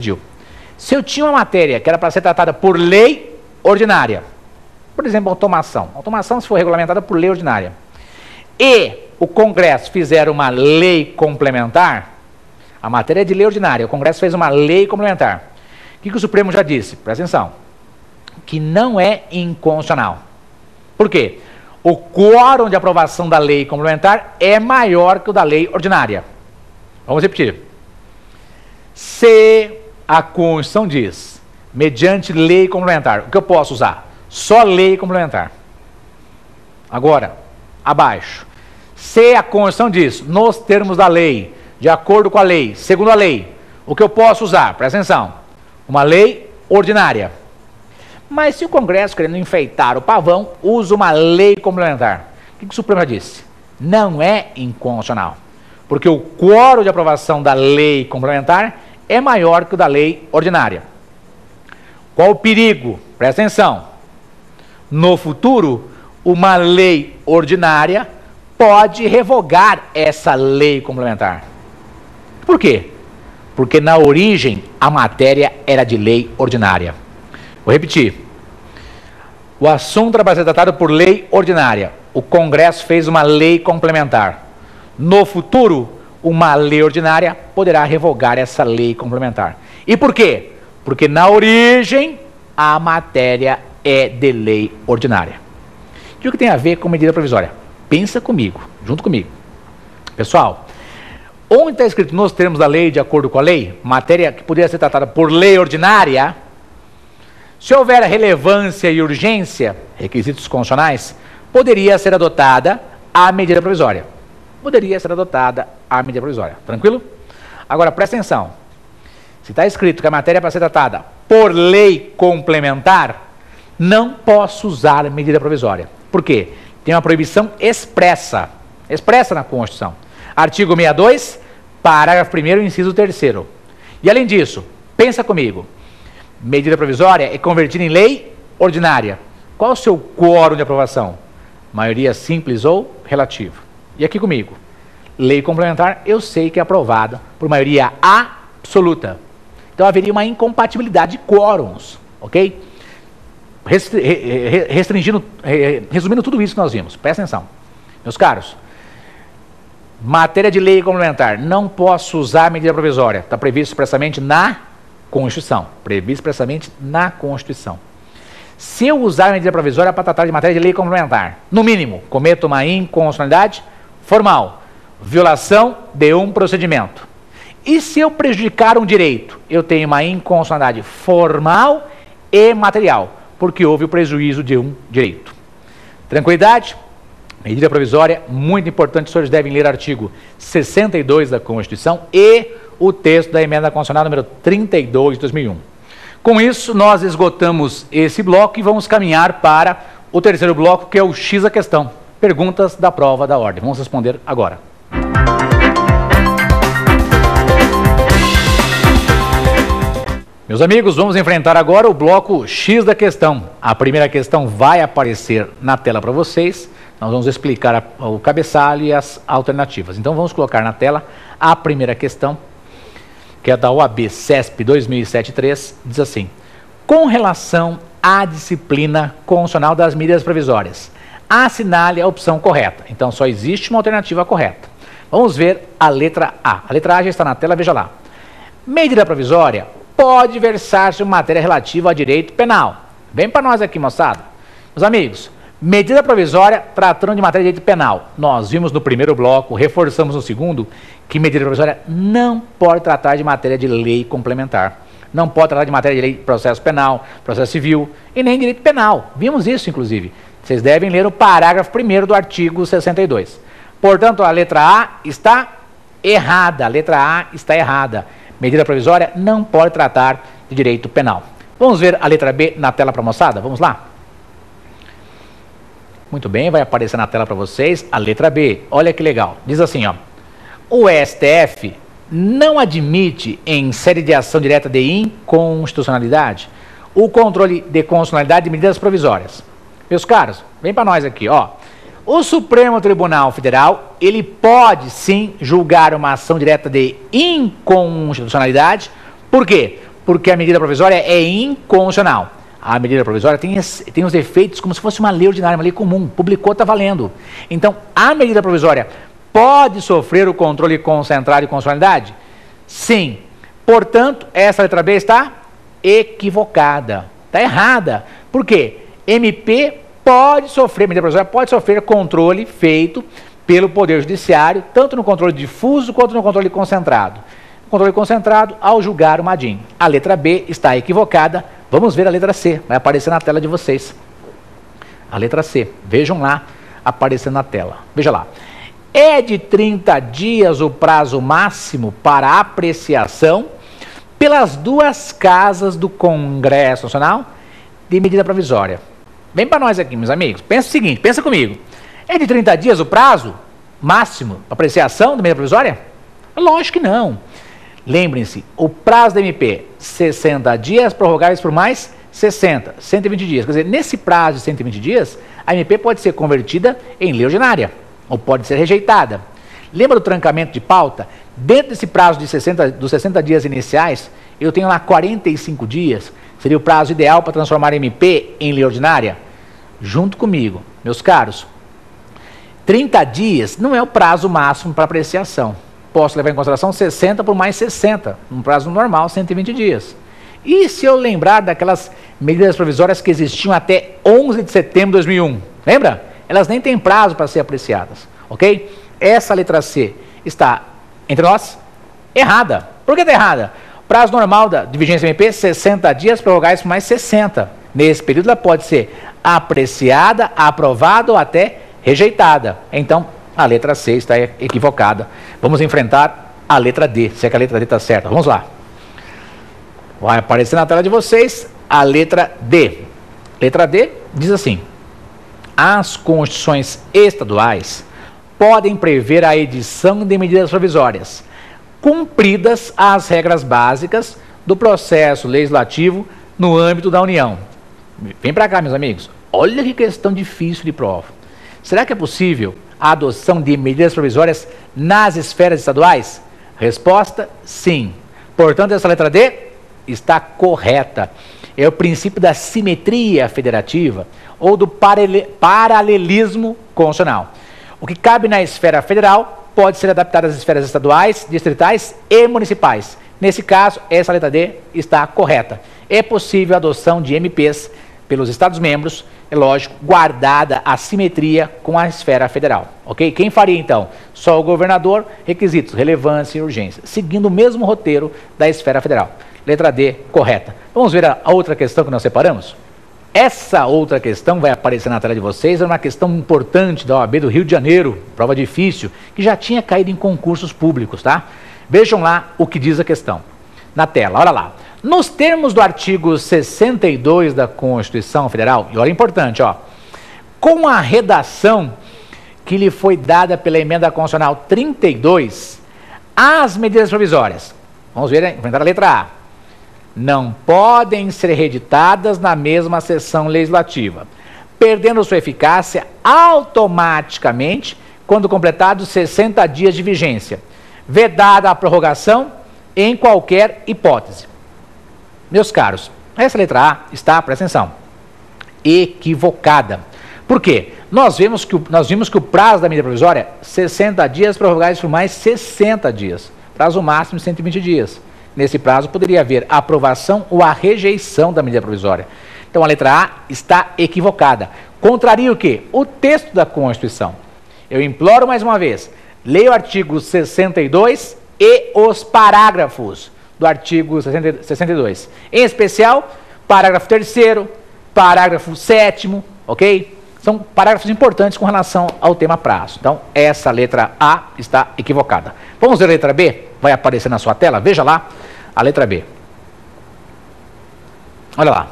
decidiu. Se eu tinha uma matéria que era para ser tratada por lei ordinária, por exemplo, automação. Automação, se for regulamentada por lei ordinária, e o Congresso fizer uma lei complementar, a matéria é de lei ordinária, o Congresso fez uma lei complementar. O que o Supremo já disse? Presta atenção. Que não é inconstitucional. Por quê? O quórum de aprovação da lei complementar é maior que o da lei ordinária. Vamos repetir. Se a Constituição diz, mediante lei complementar, o que eu posso usar? Só lei complementar. Agora, abaixo. Se a Constituição diz, nos termos da lei, de acordo com a lei, segundo a lei, o que eu posso usar? Presta atenção. Uma lei ordinária. Mas se o Congresso, querendo enfeitar o pavão, usa uma lei complementar, o que o Supremo já disse? Não é inconstitucional. Porque o quórum de aprovação da lei complementar é maior que o da lei ordinária. Qual o perigo? Presta atenção. No futuro, uma lei ordinária pode revogar essa lei complementar. Por quê? Porque na origem a matéria era de lei ordinária. Vou repetir. O assunto era para ser tratado por lei ordinária. O Congresso fez uma lei complementar. No futuro, uma lei ordinária poderá revogar essa lei complementar. E por quê? Porque na origem a matéria é de lei ordinária. E o que tem a ver com medida provisória? Pensa comigo, junto comigo. Pessoal, onde está escrito nos termos da lei, de acordo com a lei, matéria que poderia ser tratada por lei ordinária, se houver relevância e urgência, requisitos constitucionais, poderia ser adotada a medida provisória. Poderia ser adotada a medida provisória. Tranquilo? Agora, presta atenção. Se está escrito que a matéria é para ser tratada por lei complementar, não posso usar a medida provisória. Por quê? Tem uma proibição expressa na Constituição. Artigo 62, parágrafo 1º, inciso 3º. E além disso, pensa comigo, medida provisória é convertida em lei ordinária. Qual o seu quórum de aprovação? Maioria simples ou relativa? E aqui comigo, lei complementar eu sei que é aprovada por maioria absoluta. Então haveria uma incompatibilidade de quórums, ok? Resumindo tudo isso que nós vimos, presta atenção. Meus caros, matéria de lei complementar, não posso usar medida provisória, está previsto expressamente na Constituição. Previsto expressamente na Constituição. Se eu usar a medida provisória para tratar de matéria de lei complementar, no mínimo, cometo uma inconstitucionalidade formal, violação de um procedimento. E se eu prejudicar um direito, eu tenho uma inconstitucionalidade formal e material, porque houve o prejuízo de um direito. Tranquilidade? Medida provisória, muito importante, os senhores devem ler o artigo 62 da Constituição e o texto da emenda constitucional número 32 de 2001. Com isso, nós esgotamos esse bloco e vamos caminhar para o terceiro bloco, que é o X a questão. Perguntas da prova da ordem. Vamos responder agora. Meus amigos, vamos enfrentar agora o bloco X da questão. A primeira questão vai aparecer na tela para vocês. Nós vamos explicar o cabeçalho e as alternativas. Então vamos colocar na tela a primeira questão, que é da OAB CESP 2007-3, diz assim: com relação à disciplina constitucional das medidas provisórias, assinale a opção correta. Então só existe uma alternativa correta. Vamos ver a letra A. A letra A já está na tela, veja lá. Medida provisória pode versar sobre matéria relativa a direito penal. Vem para nós aqui, moçada. Meus amigos, medida provisória tratando de matéria de direito penal. Nós vimos no primeiro bloco, reforçamos no segundo, que medida provisória não pode tratar de matéria de lei complementar. Não pode tratar de matéria de lei de processo penal, processo civil e nem direito penal. Vimos isso, inclusive. Vocês devem ler o parágrafo 1º do artigo 62. Portanto, a letra A está errada. A letra A está errada. Medida provisória não pode tratar de direito penal. Vamos ver a letra B na tela para a moçada? Vamos lá? Muito bem, vai aparecer na tela para vocês a letra B. Olha que legal. Diz assim, ó. O STF não admite, em sede de ação direta de inconstitucionalidade, o controle de constitucionalidade de medidas provisórias. Meus caros, vem para nós aqui, ó. O Supremo Tribunal Federal, ele pode sim julgar uma ação direta de inconstitucionalidade. Por quê? porque a medida provisória é inconstitucional. A medida provisória tem os efeitos como se fosse uma lei ordinária, uma lei comum. Publicou, está valendo. Então, a medida provisória pode sofrer o controle concentrado de constitucionalidade? Sim. Portanto, essa letra B está equivocada. Está errada. Por quê? MP pode sofrer, medida provisória pode sofrer controle feito pelo Poder Judiciário, tanto no controle difuso quanto no controle concentrado. Controle concentrado ao julgar o Madin. A letra B está equivocada. Vamos ver a letra C, vai aparecer na tela de vocês. A letra C, vejam lá, aparecendo na tela. Veja lá. É de 30 dias o prazo máximo para apreciação pelas duas casas do Congresso Nacional de medida provisória. Vem para nós aqui, meus amigos. Pensa o seguinte, pensa comigo. É de 30 dias o prazo máximo para apreciação da medida provisória? Lógico que não. Lembrem-se, o prazo da MP, 60 dias, prorrogáveis por mais 60, 120 dias. Quer dizer, nesse prazo de 120 dias, a MP pode ser convertida em lei ordinária, ou pode ser rejeitada. Lembra do trancamento de pauta? Dentro desse prazo de dos 60 dias iniciais, eu tenho lá 45 dias, seria o prazo ideal para transformar a MP em lei ordinária? Junto comigo, meus caros, 30 dias não é o prazo máximo para apreciação. Posso levar em consideração 60 por mais 60, um prazo normal, 120 dias. E se eu lembrar daquelas medidas provisórias que existiam até 11 de setembro de 2001, lembra? Elas nem têm prazo para ser apreciadas, ok? Essa letra C está, entre nós, errada. Por que está errada? Prazo normal de vigência MP, 60 dias, prorrogáveis por mais 60. Nesse período ela pode ser apreciada, aprovada ou até rejeitada. Então, a letra C está equivocada. Vamos enfrentar a letra D, se é que a letra D está certa. Vamos lá. Vai aparecer na tela de vocês a letra D. Letra D diz assim: as constituições estaduais podem prever a edição de medidas provisórias, cumpridas as regras básicas do processo legislativo no âmbito da União. Vem para cá, meus amigos. Olha que questão difícil de prova. Será que é possível a adoção de medidas provisórias nas esferas estaduais? Resposta, sim. Portanto, essa letra D está correta. É o princípio da simetria federativa ou do paralelismo constitucional. O que cabe na esfera federal pode ser adaptado às esferas estaduais, distritais e municipais. Nesse caso, essa letra D está correta. É possível a adoção de MPs pelos Estados-membros, é lógico, guardada a simetria com a esfera federal, ok? Quem faria, então? Só o governador, requisitos, relevância e urgência, seguindo o mesmo roteiro da esfera federal. Letra D, correta. Vamos ver a outra questão que nós separamos? Essa outra questão vai aparecer na tela de vocês, é uma questão importante da OAB do Rio de Janeiro, prova difícil, que já tinha caído em concursos públicos, tá? Vejam lá o que diz a questão. Na tela, olha lá. Nos termos do artigo 62 da Constituição Federal, e olha importante, ó, com a redação que lhe foi dada pela emenda constitucional 32, as medidas provisórias, vamos ver, enfrentar a letra A, não podem ser reeditadas na mesma sessão legislativa, perdendo sua eficácia automaticamente quando completados 60 dias de vigência, vedada a prorrogação em qualquer hipótese. Meus caros, essa letra A está, presta atenção, equivocada. Por quê? Nós vimos que o prazo da medida provisória, 60 dias, prorrogáveis por mais 60 dias. Prazo máximo de 120 dias. Nesse prazo poderia haver a aprovação ou a rejeição da medida provisória. Então a letra A está equivocada. Contraria o quê? O texto da Constituição. Eu imploro mais uma vez, leia o artigo 62 e os parágrafos do artigo 62. Em especial, parágrafo 3º, parágrafo 7º, ok? São parágrafos importantes com relação ao tema prazo. Então, essa letra A está equivocada. Vamos ver a letra B? Vai aparecer na sua tela, veja lá a letra B. Olha lá.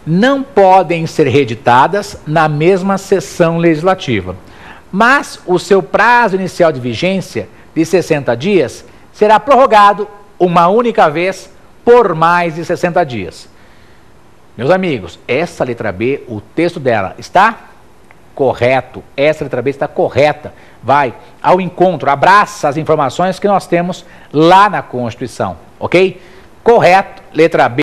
Não podem ser reeditadas na mesma sessão legislativa, mas o seu prazo inicial de vigência de 60 dias será prorrogado uma única vez por mais de 60 dias. Meus amigos, essa letra B, o texto dela está correto. Essa letra B está correta. Vai ao encontro, abraça as informações que nós temos lá na Constituição, ok? Correto, Letra B.